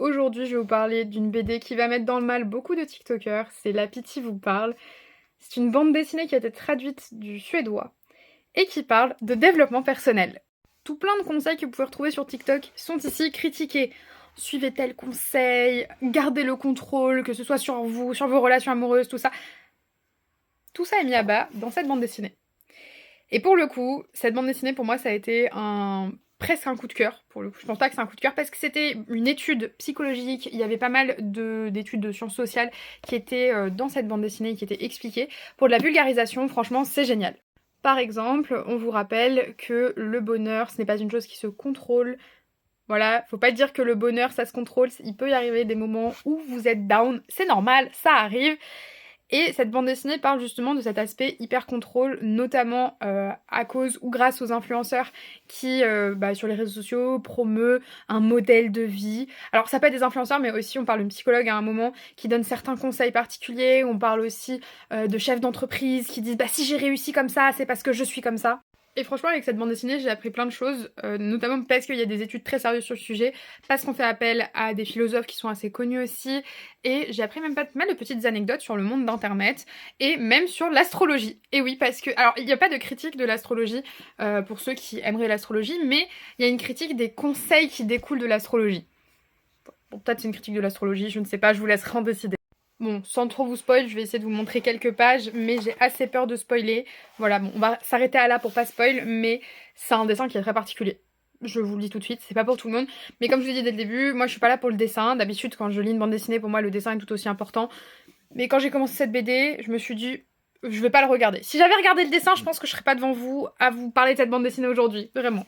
Aujourd'hui, je vais vous parler d'une BD qui va mettre dans le mal beaucoup de TikTokers, c'est La Pitié vous parle. C'est une bande dessinée qui a été traduite du suédois et qui parle de développement personnel. Tout plein de conseils que vous pouvez retrouver sur TikTok sont ici critiqués. Suivez tel conseil, gardez le contrôle, que ce soit sur vous, sur vos relations amoureuses, tout ça. Tout ça est mis à bas dans cette bande dessinée. Et pour le coup, cette bande dessinée, pour moi, ça a été presque un coup de cœur. Pour le coup, je pense pas que c'est un coup de cœur parce que c'était une étude psychologique. Il y avait pas mal d'études de sciences sociales qui étaient dans cette bande dessinée, qui étaient expliquées. Pour de la vulgarisation, franchement, c'est génial. Par exemple, on vous rappelle que le bonheur, ce n'est pas une chose qui se contrôle. Voilà, faut pas dire que le bonheur, ça se contrôle. Il peut y arriver des moments où vous êtes down. C'est normal, ça arrive. Et cette bande dessinée parle justement de cet aspect hyper contrôle, notamment à cause ou grâce aux influenceurs qui, sur les réseaux sociaux, promeut un modèle de vie. Alors ça peut être des influenceurs, mais aussi on parle d'une psychologue à un moment qui donne certains conseils particuliers. On parle aussi de chefs d'entreprise qui disent si j'ai réussi comme ça, c'est parce que je suis comme ça. Et franchement, avec cette bande dessinée, j'ai appris plein de choses, notamment parce qu'il y a des études très sérieuses sur le sujet, parce qu'on fait appel à des philosophes qui sont assez connus aussi, et j'ai appris même pas mal de petites anecdotes sur le monde d'internet, et même sur l'astrologie. Et oui, parce que, alors, il n'y a pas de critique de l'astrologie pour ceux qui aimeraient l'astrologie, mais il y a une critique des conseils qui découlent de l'astrologie. Bon, peut-être c'est une critique de l'astrologie, je ne sais pas, je vous laisserai en décider. Bon, sans trop vous spoil, je vais essayer de vous montrer quelques pages, mais j'ai assez peur de spoiler. Voilà, bon, on va s'arrêter à là pour pas spoil, mais c'est un dessin qui est très particulier. Je vous le dis tout de suite, c'est pas pour tout le monde. Mais comme je vous l'ai dit dès le début, moi je suis pas là pour le dessin. D'habitude, quand je lis une bande dessinée, pour moi le dessin est tout aussi important. Mais quand j'ai commencé cette BD, je me suis dit, je vais pas le regarder. Si j'avais regardé le dessin, je pense que je serais pas devant vous à vous parler de cette bande dessinée aujourd'hui, vraiment.